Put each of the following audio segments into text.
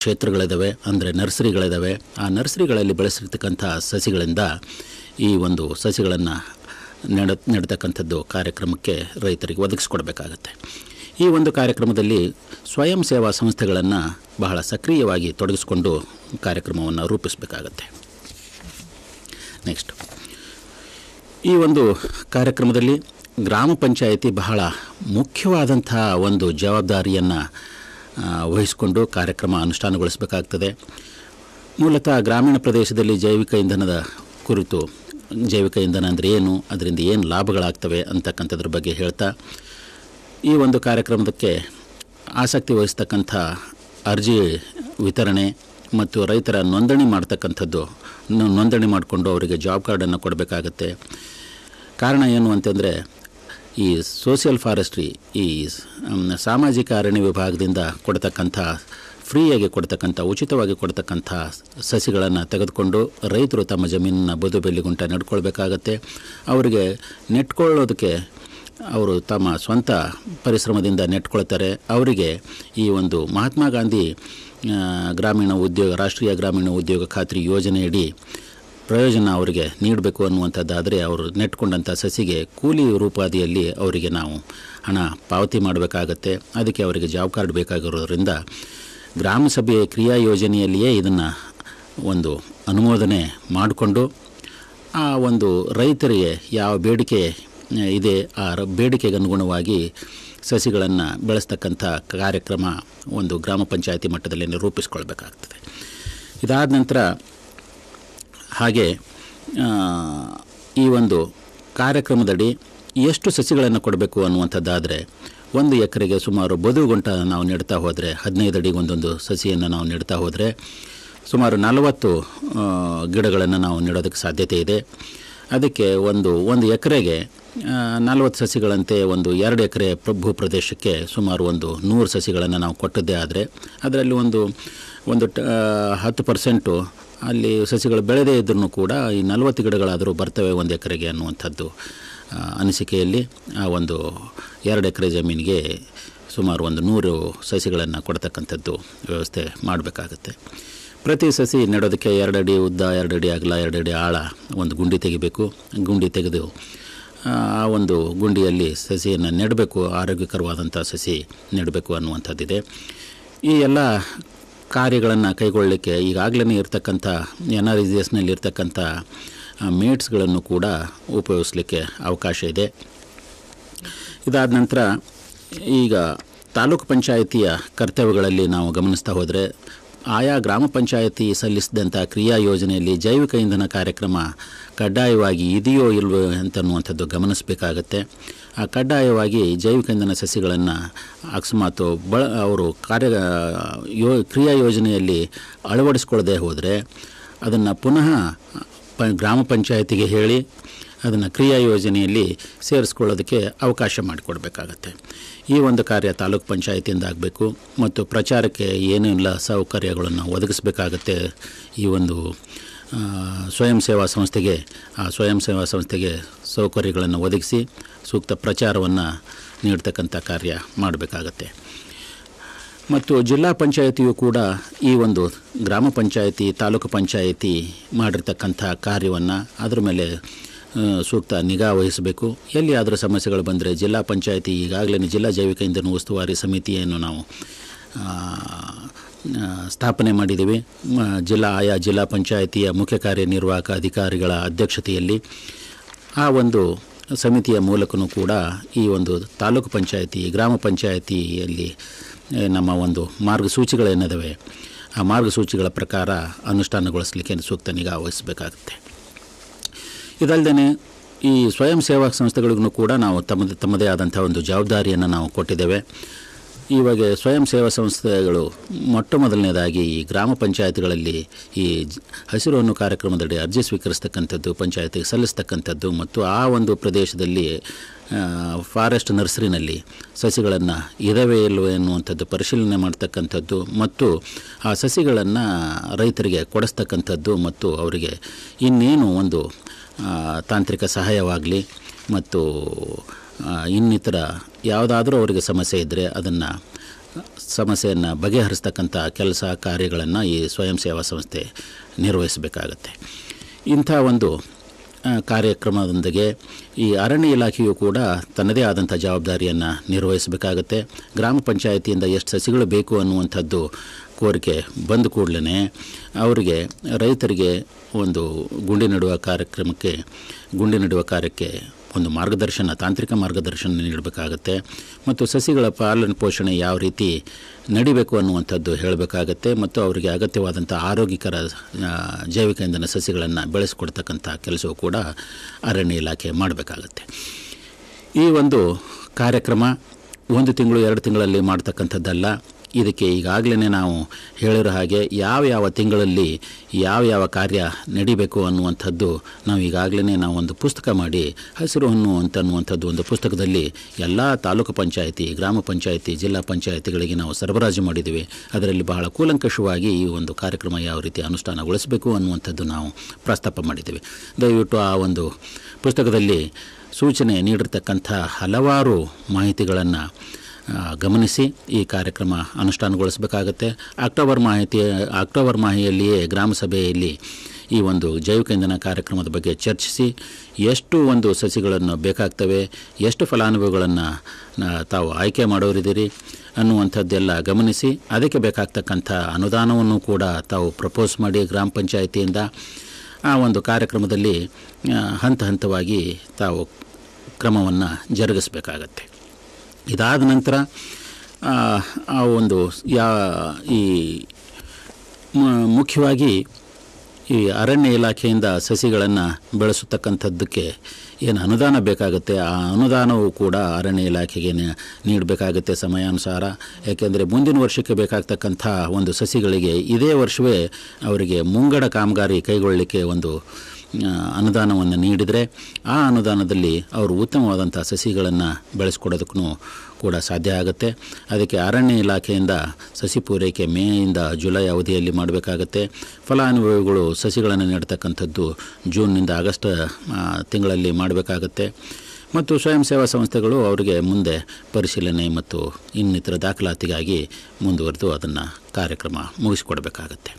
ಕ್ಷೇತ್ರಗಳಿದ್ದಾವೆ, ಅಂದರೆ ನರ್ಸರಿಗಳಿದ್ದಾವೆ. ಆ ನರ್ಸರಿಗಳಲ್ಲಿ ಬೆಳೆಸಿರ್ತಕ್ಕಂಥ ಸಸಿಗಳಿಂದ ಈ ಒಂದು ಸಸಿಗಳನ್ನು ನೆಡ್ತಕ್ಕಂಥದ್ದು ಕಾರ್ಯಕ್ರಮಕ್ಕೆ ರೈತರಿಗೆ ಒದಗಿಸ್ಕೊಡ್ಬೇಕಾಗತ್ತೆ. ಈ ಒಂದು ಕಾರ್ಯಕ್ರಮದಲ್ಲಿ ಸ್ವಯಂ ಸೇವಾ ಸಂಸ್ಥೆಗಳನ್ನು ಬಹಳ ಸಕ್ರಿಯವಾಗಿ ತೊಡಗಿಸಿಕೊಂಡು ಕಾರ್ಯಕ್ರಮವನ್ನು ರೂಪಿಸಬೇಕಾಗತ್ತೆ. ನೆಕ್ಸ್ಟ್, ಈ ಒಂದು ಕಾರ್ಯಕ್ರಮದಲ್ಲಿ ಗ್ರಾಮ ಪಂಚಾಯಿತಿ ಬಹಳ ಮುಖ್ಯವಾದಂಥ ಒಂದು ಜವಾಬ್ದಾರಿಯನ್ನು ವಹಿಸಿಕೊಂಡು ಕಾರ್ಯಕ್ರಮ ಅನುಷ್ಠಾನಗೊಳಿಸಬೇಕಾಗ್ತದೆ. ಮೂಲತಃ ಗ್ರಾಮೀಣ ಪ್ರದೇಶದಲ್ಲಿ ಜೈವಿಕ ಇಂಧನದ ಕುರಿತು, ಜೈವಿಕ ಇಂಧನ ಅಂದರೆ ಏನು, ಅದರಿಂದ ಏನು ಲಾಭಗಳಾಗ್ತವೆ ಅಂತಕ್ಕಂಥದ್ರ ಬಗ್ಗೆ ಹೇಳ್ತಾ ಈ ಒಂದು ಕಾರ್ಯಕ್ರಮಕ್ಕೆ ಆಸಕ್ತಿ ವಹಿಸ್ತಕ್ಕಂಥ ಅರ್ಜಿ ವಿತರಣೆ ಮತ್ತು ರೈತರ ನೋಂದಣಿ ಮಾಡ್ತಕ್ಕಂಥದ್ದು, ನೋಂದಣಿ ಮಾಡಿಕೊಂಡು ಅವರಿಗೆ ಜಾಬ್ ಕಾರ್ಡನ್ನು ಕೊಡಬೇಕಾಗತ್ತೆ. ಕಾರಣ ಏನು ಅಂತಂದರೆ, ಈ ಸೋಷಿಯಲ್ ಫಾರೆಸ್ಟ್ರಿ, ಈ ಸಾಮಾಜಿಕ ಅರಣ್ಯ ವಿಭಾಗದಿಂದ ಕೊಡ್ತಕ್ಕಂಥ ಫ್ರೀಯಾಗಿ ಕೊಡ್ತಕ್ಕಂಥ, ಉಚಿತವಾಗಿ ಕೊಡ್ತಕ್ಕಂಥ ಸಸಿಗಳನ್ನು ತೆಗೆದುಕೊಂಡು ರೈತರು ತಮ್ಮ ಜಮೀನನ್ನು ಬದು ಬೆಲ್ಲಿಗುಂಟ ನೆಡ್ಕೊಳ್ಬೇಕಾಗತ್ತೆ. ಅವರಿಗೆ ನೆಟ್ಕೊಳ್ಳೋದಕ್ಕೆ ಅವರು ತಮ್ಮ ಸ್ವಂತ ಪರಿಶ್ರಮದಿಂದ ನೆಟ್ಕೊಳ್ತಾರೆ. ಅವರಿಗೆ ಈ ಒಂದು ಮಹಾತ್ಮ ಗಾಂಧಿ ರಾಷ್ಟ್ರೀಯ ಗ್ರಾಮೀಣ ಉದ್ಯೋಗ ಖಾತ್ರಿ ಯೋಜನೆಯಡಿ ಪ್ರಯೋಜನ ಅವರಿಗೆ ನೀಡಬೇಕು ಅನ್ನುವಂಥದ್ದಾದರೆ ಅವರು ನೆಟ್ಕೊಂಡಂಥ ಸಸಿಗೆ ಕೂಲಿ ರೂಪಾದಿಯಲ್ಲಿ ಅವರಿಗೆ ನಾವು ಹಣ ಪಾವತಿ ಮಾಡಬೇಕಾಗತ್ತೆ. ಅದಕ್ಕೆ ಅವರಿಗೆ ಜಾಬ್ ಕಾರ್ಡ್ ಬೇಕಾಗಿರೋದ್ರಿಂದ ಗ್ರಾಮ ಸಭೆಯ ಕ್ರಿಯಾ ಯೋಜನೆಯಲ್ಲಿಯೇ ಇದನ್ನು ಒಂದು ಅನುಮೋದನೆ ಮಾಡಿಕೊಂಡು ಆ ಒಂದು ರೈತರಿಗೆ ಯಾವ ಬೇಡಿಕೆ ಇದೆ ಆ ಬೇಡಿಕೆಗೆ ಅನುಗುಣವಾಗಿ ಸಸಿಗಳನ್ನು ಬೆಳೆಸ್ತಕ್ಕಂಥ ಕಾರ್ಯಕ್ರಮ ಒಂದು ಗ್ರಾಮ ಪಂಚಾಯಿತಿ ಮಟ್ಟದಲ್ಲಿ ರೂಪಿಸ್ಕೊಳ್ಬೇಕಾಗ್ತದೆ. ಇದಾದ ನಂತರ ಹಾಗೆ ಈ ಒಂದು ಕಾರ್ಯಕ್ರಮದಡಿ ಎಷ್ಟು ಸಸಿಗಳನ್ನು ಕೊಡಬೇಕು ಅನ್ನುವಂಥದ್ದಾದರೆ, 1 ಎಕರೆಗೆ ಸುಮಾರು ಬದುಗುಂಟ ನಾವು ನೆಡ್ತಾ ಹೋದರೆ, 15 ಅಡಿಗೆ ಒಂದೊಂದು ಸಸಿಯನ್ನು ನಾವು ನೆಡ್ತಾ ಹೋದರೆ ಸುಮಾರು 40 ಗಿಡಗಳನ್ನು ನಾವು ನೆಡೋದಕ್ಕೆ ಸಾಧ್ಯತೆ ಇದೆ. ಅದಕ್ಕೆ ಒಂದು ಎಕರೆಗೆ 40 ಸಸಿಗಳಂತೆ ಒಂದು 2 ಎಕರೆ ಭೂ ಪ್ರದೇಶಕ್ಕೆ ಸುಮಾರು 100 ಸಸಿಗಳನ್ನು ನಾವು ಕೊಟ್ಟದ್ದೇ ಆದರೆ ಅದರಲ್ಲಿ ಒಂದು 10% ಅಲ್ಲಿ ಸಸಿಗಳು ಬೆಳೆದೇ ಇದ್ರೂ ಕೂಡ ಈ 40 ಗಿಡಗಳಾದರೂ ಬರ್ತವೆ 1 ಎಕರೆಗೆ ಅನ್ನುವಂಥದ್ದು ಅನಿಸಿಕೆಯಲ್ಲಿ ಆ ಒಂದು 2 ಎಕರೆ ಜಮೀನಿಗೆ ಸುಮಾರು 100 ಸಸಿಗಳನ್ನು ಕೊಡ್ತಕ್ಕಂಥದ್ದು ವ್ಯವಸ್ಥೆ ಮಾಡಬೇಕಾಗತ್ತೆ. ಪ್ರತಿ ಸಸಿ ನೆಡೋದಕ್ಕೆ 2 ಅಡಿ ಉದ್ದ, 2 ಅಡಿ ಅಗಲ, 2 ಅಡಿ ಆಳ ಒಂದು ಗುಂಡಿ ತೆಗಿಬೇಕು. ಗುಂಡಿ ತೆಗೆದು ಆ ಒಂದು ಗುಂಡಿಯಲ್ಲಿ ಸಸಿಯನ್ನು ನೆಡಬೇಕು, ಆರೋಗ್ಯಕರವಾದಂಥ ಸಸಿ ನೆಡಬೇಕು ಅನ್ನುವಂಥದ್ದಿದೆ. ಈ ಎಲ್ಲ ಕಾರ್ಯಗಳನ್ನು ಕೈಗೊಳ್ಳಲಿಕ್ಕೆ ಈಗಾಗಲೇ ಇರತಕ್ಕಂಥ NREGSನಲ್ಲಿ ಇರ್ತಕ್ಕಂಥ ಮೇಟ್ಸ್ಗಳನ್ನು ಕೂಡ ಉಪಯೋಗಿಸಲಿಕ್ಕೆ ಅವಕಾಶ ಇದೆ. ಇದಾದ ನಂತರ ಈಗ ತಾಲೂಕು ಪಂಚಾಯಿತಿಯ ಕರ್ತವ್ಯಗಳಲ್ಲಿ ನಾವು ಗಮನಿಸ್ತಾ ಹೋದರೆ, ಆಯಾ ಗ್ರಾಮ ಪಂಚಾಯಿತಿ ಸಲ್ಲಿಸಿದಂಥ ಕ್ರಿಯಾ ಯೋಜನೆಯಲ್ಲಿ ಜೈವಿಕ ಇಂಧನ ಕಾರ್ಯಕ್ರಮ ಕಡ್ಡಾಯವಾಗಿ ಇದೆಯೋ ಇಲ್ವೋ ಅಂತನ್ನುವಂಥದ್ದು ಗಮನಿಸಬೇಕಾಗತ್ತೆ. ಆ ಕಡ್ಡಾಯವಾಗಿ ಜೈವಿಕ ಇಂಧನ ಸಸಿಗಳನ್ನು ಅಕಸ್ಮಾತ್ ಅವರು ಕ್ರಿಯಾ ಯೋಜನೆಯಲ್ಲಿ ಅಳವಡಿಸ್ಕೊಳ್ಳದೆ ಹೋದರೆ ಅದನ್ನು ಪುನಃ ಗ್ರಾಮ ಪಂಚಾಯಿತಿಗೆ ಹೇಳಿ ಅದನ್ನು ಕ್ರಿಯಾ ಯೋಜನೆಯಲ್ಲಿ ಸೇರಿಸ್ಕೊಳ್ಳೋದಕ್ಕೆ ಅವಕಾಶ ಮಾಡಿಕೊಡ್ಬೇಕಾಗತ್ತೆ. ಈ ಒಂದು ಕಾರ್ಯ ತಾಲೂಕು ಪಂಚಾಯಿತಿಯಿಂದ ಆಗಬೇಕು. ಮತ್ತು ಪ್ರಚಾರಕ್ಕೆ ಏನೆಲ್ಲ ಸೌಕರ್ಯಗಳನ್ನು ಒದಗಿಸಬೇಕಾಗತ್ತೆ ಈ ಒಂದು ಸ್ವಯಂ ಸೇವಾ ಸಂಸ್ಥೆಗೆ ಸೌಕರ್ಯಗಳನ್ನು ಒದಗಿಸಿ ಸೂಕ್ತ ಪ್ರಚಾರವನ್ನು ನೀಡ್ತಕ್ಕಂಥ ಕಾರ್ಯ ಮಾಡಬೇಕಾಗತ್ತೆ. ಮತ್ತು ಜಿಲ್ಲಾ ಪಂಚಾಯಿತಿಯು ಕೂಡ ಈ ಒಂದು ಗ್ರಾಮ ಪಂಚಾಯಿತಿ, ತಾಲೂಕು ಪಂಚಾಯಿತಿ ಮಾಡಿರ್ತಕ್ಕಂಥ ಕಾರ್ಯವನ್ನು ಅದರ ಮೇಲೆ ಸೂಕ್ತ ನಿಗಾ ವಹಿಸಬೇಕು. ಎಲ್ಲಿ ಅದರ ಸಮಸ್ಯೆಗಳು ಬಂದರೆ ಜಿಲ್ಲಾ ಪಂಚಾಯಿತಿ ಈಗಾಗಲೇ ಜಿಲ್ಲಾ ಜೈವಿಕ ಇಂಧನ ಉಸ್ತುವಾರಿ ಸಮಿತಿಯನ್ನು ನಾವು ಸ್ಥಾಪನೆ ಮಾಡಿದ್ದೀವಿ. ಆಯಾ ಜಿಲ್ಲಾ ಪಂಚಾಯಿತಿಯ ಮುಖ್ಯ ಕಾರ್ಯನಿರ್ವಾಹಕ ಅಧಿಕಾರಿಗಳ ಅಧ್ಯಕ್ಷತೆಯಲ್ಲಿ ಆ ಒಂದು ಸಮಿತಿಯ ಮೂಲಕನೂ ಕೂಡ ಈ ಒಂದು ತಾಲೂಕು ಪಂಚಾಯಿತಿ, ಗ್ರಾಮ ಪಂಚಾಯಿತಿಯಲ್ಲಿ ನಮ್ಮ ಒಂದು ಮಾರ್ಗಸೂಚಿಗಳೇನಿದ್ದಾವೆ ಆ ಮಾರ್ಗಸೂಚಿಗಳ ಪ್ರಕಾರ ಅನುಷ್ಠಾನಗೊಳಿಸಲಿಕ್ಕೆ ಸೂಕ್ತ ನಿಗಾ ವಹಿಸಬೇಕಾಗುತ್ತೆ. ಇದಲ್ಲದೆ ಈ ಸ್ವಯಂ ಸೇವಾ ಸಂಸ್ಥೆಗಳಿಗೂ ಕೂಡ ನಾವು ತಮ್ಮದೇ ಆದಂಥ ಒಂದು ಜವಾಬ್ದಾರಿಯನ್ನು ನಾವು ಕೊಟ್ಟಿದ್ದೇವೆ. ಇವಾಗ ಸ್ವಯಂ ಸೇವಾ ಸಂಸ್ಥೆಗಳು ಮೊದಲನೇದಾಗಿ ಈ ಗ್ರಾಮ ಪಂಚಾಯತ್ಗಳಲ್ಲಿ ಈ ಹಸಿರು ಹಣ್ಣು ಕಾರ್ಯಕ್ರಮದಡಿ ಅರ್ಜಿ ಸ್ವೀಕರಿಸ್ತಕ್ಕಂಥದ್ದು, ಪಂಚಾಯತಿಗೆ ಸಲ್ಲಿಸ್ತಕ್ಕಂಥದ್ದು ಮತ್ತು ಆ ಒಂದು ಪ್ರದೇಶದಲ್ಲಿ ಫಾರೆಸ್ಟ್ ನರ್ಸರಿನಲ್ಲಿ ಸಸಿಗಳನ್ನು ಇದಾವೆ ಇಲ್ಲವೋ ಎನ್ನುವಂಥದ್ದು ಪರಿಶೀಲನೆ ಮಾಡ್ತಕ್ಕಂಥದ್ದು ಮತ್ತು ಆ ಸಸಿಗಳನ್ನು ರೈತರಿಗೆ ಕೊಡಿಸ್ತಕ್ಕಂಥದ್ದು ಮತ್ತು ಅವರಿಗೆ ಇನ್ನೇನು ಒಂದು ತಾಂತ್ರಿಕ ಸಹಾಯವಾಗಲಿ ಮತ್ತು ಇನ್ನಿತರ ಯಾವುದಾದ್ರೂ ಅವರಿಗೆ ಸಮಸ್ಯೆ ಇದ್ದರೆ ಅದನ್ನು ಸಮಸ್ಯೆಯನ್ನು ಬಗೆಹರಿಸ್ತಕ್ಕಂಥ ಕೆಲಸ ಕಾರ್ಯಗಳನ್ನು ಈ ಸ್ವಯಂ ಸೇವಾ ಸಂಸ್ಥೆ ನಿರ್ವಹಿಸಬೇಕಾಗತ್ತೆ. ಇಂಥ ಒಂದು ಕಾರ್ಯಕ್ರಮದೊಂದಿಗೆ ಈ ಅರಣ್ಯ ಇಲಾಖೆಯು ಕೂಡ ತನ್ನದೇ ಆದಂಥ ಜವಾಬ್ದಾರಿಯನ್ನು ನಿರ್ವಹಿಸಬೇಕಾಗತ್ತೆ. ಗ್ರಾಮ ಪಂಚಾಯಿತಿಯಿಂದ ಎಷ್ಟು ಸಸಿಗಳು ಬೇಕು ಅನ್ನುವಂಥದ್ದು ಕೋರಿಕೆ ಬಂದ ಕೂಡಲೇ ಅವರಿಗೆ ರೈತರಿಗೆ ಒಂದು ಗುಂಡಿ ನೆಡುವ ಕಾರ್ಯಕ್ಕೆ ಒಂದು ಮಾರ್ಗದರ್ಶನ, ತಾಂತ್ರಿಕ ಮಾರ್ಗದರ್ಶನ ನೀಡಬೇಕಾಗತ್ತೆ. ಮತ್ತು ಸಸಿಗಳ ಪಾಲನೆ ಪೋಷಣೆ ಯಾವ ರೀತಿ ನಡಿಬೇಕು ಅನ್ನುವಂಥದ್ದು ಹೇಳಬೇಕಾಗತ್ತೆ. ಮತ್ತು ಅವರಿಗೆ ಅಗತ್ಯವಾದಂಥ ಆರೋಗ್ಯಕರ ಜೈವಿಕ ಇಂಧನ ಸಸಿಗಳನ್ನು ಬೆಳೆಸಿಕೊಡ್ತಕ್ಕಂಥ ಕೆಲಸವೂ ಕೂಡ ಅರಣ್ಯ ಇಲಾಖೆ ಮಾಡಬೇಕಾಗತ್ತೆ. ಈ ಒಂದು ಕಾರ್ಯಕ್ರಮ 1 ತಿಂಗಳು 2 ತಿಂಗಳಲ್ಲಿ ಮಾಡ್ತಕ್ಕಂಥದ್ದಲ್ಲ. ಇದಕ್ಕೆ ಈಗಾಗಲೇ ನಾವು ಹೇಳಿರೋ ಹಾಗೆ ಯಾವ ತಿಂಗಳಲ್ಲಿ ಯಾವ ಕಾರ್ಯ ನಡಿಬೇಕು ಅನ್ನುವಂಥದ್ದು ನಾವು ಈಗಾಗಲೇ ಒಂದು ಪುಸ್ತಕ ಮಾಡಿ ಹಸಿರು ಹೊನ್ನು ಅಂತನ್ನುವಂಥದ್ದು ಒಂದು ಪುಸ್ತಕದಲ್ಲಿ ಎಲ್ಲ ತಾಲೂಕು ಪಂಚಾಯಿತಿ, ಗ್ರಾಮ ಪಂಚಾಯಿತಿ, ಜಿಲ್ಲಾ ಪಂಚಾಯಿತಿಗಳಿಗೆ ನಾವು ಸರಬರಾಜು ಮಾಡಿದ್ದೀವಿ. ಅದರಲ್ಲಿ ಬಹಳ ಕೂಲಂಕಷವಾಗಿ ಈ ಒಂದು ಕಾರ್ಯಕ್ರಮ ಯಾವ ರೀತಿ ಅನುಷ್ಠಾನಗೊಳಿಸಬೇಕು ಅನ್ನುವಂಥದ್ದು ನಾವು ಪ್ರಸ್ತಾಪ ಮಾಡಿದ್ದೀವಿ. ದಯವಿಟ್ಟು ಆ ಒಂದು ಪುಸ್ತಕದಲ್ಲಿ ಸೂಚನೆ ನೀಡಿರ್ತಕ್ಕಂಥ ಹಲವಾರು ಮಾಹಿತಿಗಳನ್ನು ಗಮನಿಸಿ ಈ ಕಾರ್ಯಕ್ರಮ ಅನುಷ್ಠಾನಗೊಳಿಸಬೇಕಾಗತ್ತೆ. ಅಕ್ಟೋಬರ್ ಮಾಹೆಯಲ್ಲಿಯೇ ಗ್ರಾಮ ಸಭೆಯಲ್ಲಿ ಈ ಒಂದು ಜೈವಿಕ ಇಂಧನ ಕಾರ್ಯಕ್ರಮದ ಬಗ್ಗೆ ಚರ್ಚಿಸಿ ಎಷ್ಟು ಒಂದು ಸಸಿಗಳನ್ನು ಬೇಕಾಗ್ತವೆ, ಎಷ್ಟು ಫಲಾನುಭವಿಗಳನ್ನು ತಾವು ಆಯ್ಕೆ ಮಾಡೋರಿದ್ದೀರಿ ಅನ್ನುವಂಥದ್ದೆಲ್ಲ ಗಮನಿಸಿ ಅದಕ್ಕೆ ಬೇಕಾಗ್ತಕ್ಕಂಥ ಅನುದಾನವನ್ನು ಕೂಡ ತಾವು ಪ್ರಪೋಸ್ ಮಾಡಿ ಗ್ರಾಮ ಪಂಚಾಯಿತಿಯಿಂದ ಆ ಒಂದು ಕಾರ್ಯಕ್ರಮದಲ್ಲಿ ಹಂತವಾಗಿ ತಾವು ಕ್ರಮವನ್ನು ಜರುಗಿಸಬೇಕಾಗತ್ತೆ. ಇದಾದ ನಂತರ ಆ ಒಂದು ಮುಖ್ಯವಾಗಿ ಈ ಅರಣ್ಯ ಇಲಾಖೆಯಿಂದ ಸಸಿಗಳನ್ನು ಬೆಳೆಸತಕ್ಕಂಥದ್ದಕ್ಕೆ ಏನು ಅನುದಾನ ಬೇಕಾಗುತ್ತೆ, ಆ ಅನುದಾನವೂ ಕೂಡ ಅರಣ್ಯ ಇಲಾಖೆಗೆ ನೀಡಬೇಕಾಗುತ್ತೆ ಸಮಯಾನುಸಾರ. ಯಾಕೆಂದರೆ ಮುಂದಿನ ವರ್ಷಕ್ಕೆ ಬೇಕಾಗ್ತಕ್ಕಂಥ ಒಂದು ಸಸಿಗಳಿಗೆ ಇದೇ ವರ್ಷವೇ ಅವರಿಗೆ ಮುಂಗಡ ಕಾಮಗಾರಿ ಕೈಗೊಳ್ಳಲಿಕ್ಕೆ ಒಂದು ಅನುದಾನವನ್ನು ನೀಡಿದರೆ ಆ ಅನುದಾನದಲ್ಲಿ ಅವರು ಉತ್ತಮವಾದಂಥ ಸಸಿಗಳನ್ನು ಬೆಳೆಸ್ಕೊಡೋದಕ್ಕೂ ಕೂಡ ಸಾಧ್ಯ ಆಗುತ್ತೆ. ಅದಕ್ಕೆ ಅರಣ್ಯ ಇಲಾಖೆಯಿಂದ ಸಸಿ ಪೂರೈಕೆ ಮೇಯಿಂದ ಜುಲೈ ಅವಧಿಯಲ್ಲಿ ಮಾಡಬೇಕಾಗತ್ತೆ. ಫಲಾನುಭವಿಗಳು ಸಸಿಗಳನ್ನು ನೆಡ್ತಕ್ಕಂಥದ್ದು ಜೂನ್ನಿಂದ ಆಗಸ್ಟ್ ತಿಂಗಳಲ್ಲಿ ಮಾಡಬೇಕಾಗತ್ತೆ. ಮತ್ತು ಸ್ವಯಂ ಸೇವಾ ಸಂಸ್ಥೆಗಳು ಅವರಿಗೆ ಮುಂದೆ ಪರಿಶೀಲನೆ ಮತ್ತು ಇನ್ನಿತರ ದಾಖಲಾತಿಗಾಗಿ ಮುಂದುವರೆದು ಅದನ್ನು ಕಾರ್ಯಕ್ರಮ ಮುಗಿಸಿಕೊಡಬೇಕಾಗತ್ತೆ.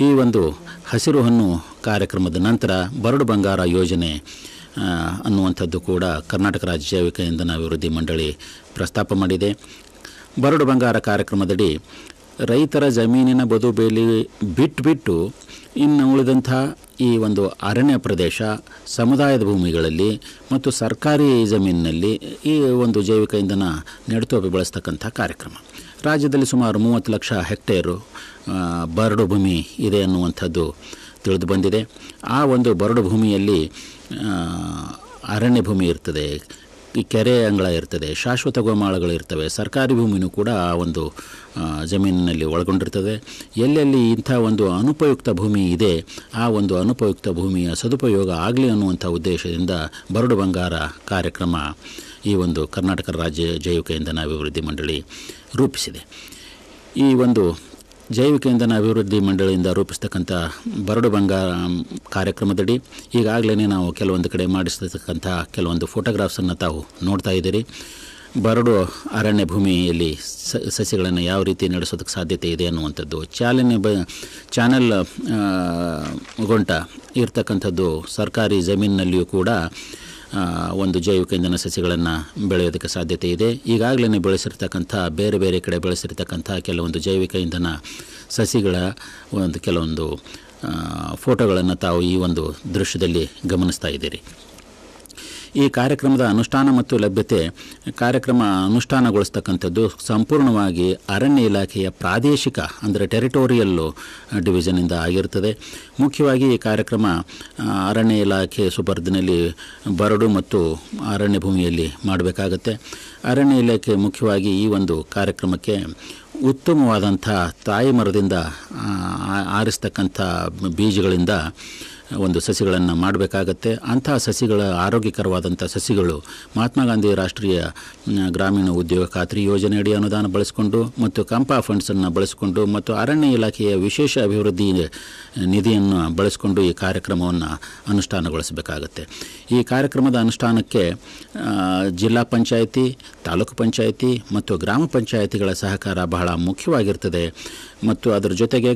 ಈ ಒಂದು ಹಸಿರು ಹೊನ್ನು ಕಾರ್ಯಕ್ರಮದ ನಂತರ ಬರಡು ಬಂಗಾರ ಯೋಜನೆ ಅನ್ನುವಂಥದ್ದು ಕೂಡ ಕರ್ನಾಟಕ ರಾಜ್ಯ ಜೈವಿಕ ಇಂಧನ ಅಭಿವೃದ್ಧಿ ಮಂಡಳಿ ಪ್ರಸ್ತಾಪ ಮಾಡಿದೆ. ಬರಡು ಬಂಗಾರ ಕಾರ್ಯಕ್ರಮದಡಿ ರೈತರ ಜಮೀನಿನ ಬದು ಬೇಲಿ ಬಿಟ್ಟು ಇನ್ನು ಉಳಿದಂಥ ಈ ಒಂದು ಅರಣ್ಯ ಪ್ರದೇಶ, ಸಮುದಾಯದ ಭೂಮಿಗಳಲ್ಲಿ ಮತ್ತು ಸರ್ಕಾರಿ ಜಮೀನಿನಲ್ಲಿ ಈ ಒಂದು ಜೈವಿಕ ಇಂಧನ ನೆಡುತೋಪಿ ಬೆಳೆಸ್ತಕ್ಕಂಥ ಕಾರ್ಯಕ್ರಮ. ರಾಜ್ಯದಲ್ಲಿ ಸುಮಾರು 30 ಲಕ್ಷ ಹೆಕ್ಟೇರು ಬರಡು ಭೂಮಿ ಇದೆ ಅನ್ನುವಂಥದ್ದು ತಿಳಿದು ಬಂದಿದೆ. ಆ ಒಂದು ಬರಡು ಭೂಮಿಯಲ್ಲಿ ಅರಣ್ಯ ಭೂಮಿ ಇರ್ತದೆ, ಈ ಕೆರೆ ಅಂಗಳ ಇರ್ತದೆ, ಶಾಶ್ವತ ಗೋಮಾಳಗಳು ಇರ್ತವೆ, ಸರ್ಕಾರಿ ಭೂಮಿಯೂ ಕೂಡ ಆ ಒಂದು ಜಮೀನಿನಲ್ಲಿ ಒಳಗೊಂಡಿರ್ತದೆ. ಎಲ್ಲೆಲ್ಲಿ ಇಂಥ ಒಂದು ಅನುಪಯುಕ್ತ ಭೂಮಿ ಇದೆ ಆ ಒಂದು ಅನುಪಯುಕ್ತ ಭೂಮಿಯ ಸದುಪಯೋಗ ಆಗಲಿ ಅನ್ನುವಂಥ ಉದ್ದೇಶದಿಂದ ಬರಡು ಬಂಗಾರ ಕಾರ್ಯಕ್ರಮ ಈ ಒಂದು ಕರ್ನಾಟಕ ರಾಜ್ಯ ಜೈವಿಕ ಇಂಧನ ಅಭಿವೃದ್ಧಿ ಮಂಡಳಿ ರೂಪಿಸಿದೆ. ಈ ಒಂದು ಜೈವಿಕ ಇಂಧನ ಅಭಿವೃದ್ಧಿ ಮಂಡಳಿಯಿಂದ ರೂಪಿಸ್ತಕ್ಕಂಥ ಬರಡು ಬಂಗಾರ ಕಾರ್ಯಕ್ರಮದಡಿ ಈಗಾಗಲೇ ನಾವು ಕೆಲವೊಂದು ಕಡೆ ಮಾಡಿಸ್ತಕ್ಕಂಥ ಕೆಲವೊಂದು ಫೋಟೋಗ್ರಾಫ್ಸನ್ನು ತಾವು ನೋಡ್ತಾ ಇದ್ದೀರಿ. ಬರಡು ಅರಣ್ಯ ಭೂಮಿಯಲ್ಲಿ ಸಸ್ಯಗಳನ್ನು ಯಾವ ರೀತಿ ನಡೆಸೋದಕ್ಕೆ ಸಾಧ್ಯತೆ ಇದೆ ಅನ್ನುವಂಥದ್ದು ಚಾನೆಲ್ ಗೊಂಟ ಇರ್ತಕ್ಕಂಥದ್ದು ಸರ್ಕಾರಿ ಜಮೀನಿನಲ್ಲಿಯೂ ಕೂಡ ಒಂದು ಜೈವಿಕ ಇಂಧನ ಸಸ್ಯಗಳನ್ನು ಬೆಳೆಯೋದಕ್ಕೆ ಸಾಧ್ಯತೆ ಇದೆ. ಈಗಾಗಲೇ ಬೆಳೆಸಿರ್ತಕ್ಕಂಥ ಬೇರೆ ಕಡೆ ಬೆಳೆಸಿರ್ತಕ್ಕಂಥ ಕೆಲವೊಂದು ಜೈವಿಕ ಇಂಧನ ಸಸಿಗಳ ಕೆಲವೊಂದು ಫೋಟೋಗಳನ್ನು ತಾವು ಈ ಒಂದು ದೃಶ್ಯದಲ್ಲಿ ಗಮನಿಸ್ತಾ ಇದ್ದೀರಿ. ಈ ಕಾರ್ಯಕ್ರಮದ ಅನುಷ್ಠಾನ ಮತ್ತು ಲಭ್ಯತೆ ಕಾರ್ಯಕ್ರಮ ಅನುಷ್ಠಾನಗೊಳಿಸ್ತಕ್ಕಂಥದ್ದು ಸಂಪೂರ್ಣವಾಗಿ ಅರಣ್ಯ ಇಲಾಖೆಯ ಪ್ರಾದೇಶಿಕ ಅಂದರೆ ಟೆರಿಟೋರಿಯಲ್ಲು ಡಿವಿಷನಿಂದ ಆಗಿರ್ತದೆ. ಮುಖ್ಯವಾಗಿ ಈ ಕಾರ್ಯಕ್ರಮ ಅರಣ್ಯ ಇಲಾಖೆ ಸುಪರ್ದಿನಲ್ಲಿ ಬರಡು ಮತ್ತು ಅರಣ್ಯ ಭೂಮಿಯಲ್ಲಿ ಮಾಡಬೇಕಾಗತ್ತೆ. ಅರಣ್ಯ ಇಲಾಖೆ ಮುಖ್ಯವಾಗಿ ಈ ಒಂದು ಕಾರ್ಯಕ್ರಮಕ್ಕೆ ಉತ್ತಮವಾದಂಥ ತಾಯಿ ಮರದಿಂದ ಆರಿಸ್ತಕ್ಕಂಥ ಬೀಜಗಳಿಂದ ಒಂದು ಸಸಿಗಳನ್ನು ಮಾಡಬೇಕಾಗತ್ತೆ. ಅಂತಹ ಸಸಿಗಳ ಆರೋಗ್ಯಕರವಾದಂಥ ಸಸಿಗಳು ಮಹಾತ್ಮ ಗಾಂಧಿ ರಾಷ್ಟ್ರೀಯ ಗ್ರಾಮೀಣ ಉದ್ಯೋಗ ಖಾತ್ರಿ ಯೋಜನೆಯಡಿ ಅನುದಾನ ಬಳಸಿಕೊಂಡು ಮತ್ತು ಕಂಪಾ ಫಂಡ್ಸನ್ನು ಬಳಸಿಕೊಂಡು ಮತ್ತು ಅರಣ್ಯ ಇಲಾಖೆಯ ವಿಶೇಷ ಅಭಿವೃದ್ಧಿ ನಿಧಿಯನ್ನು ಬಳಸಿಕೊಂಡು ಈ ಕಾರ್ಯಕ್ರಮವನ್ನು ಅನುಷ್ಠಾನಗೊಳಿಸಬೇಕಾಗತ್ತೆ. ಈ ಕಾರ್ಯಕ್ರಮದ ಅನುಷ್ಠಾನಕ್ಕೆ ಜಿಲ್ಲಾ ಪಂಚಾಯಿತಿ, ತಾಲೂಕು ಪಂಚಾಯಿತಿ ಮತ್ತು ಗ್ರಾಮ ಪಂಚಾಯಿತಿಗಳ ಸಹಕಾರ ಬಹಳ ಮುಖ್ಯವಾಗಿರ್ತದೆ. ಮತ್ತು ಅದರ ಜೊತೆಗೆ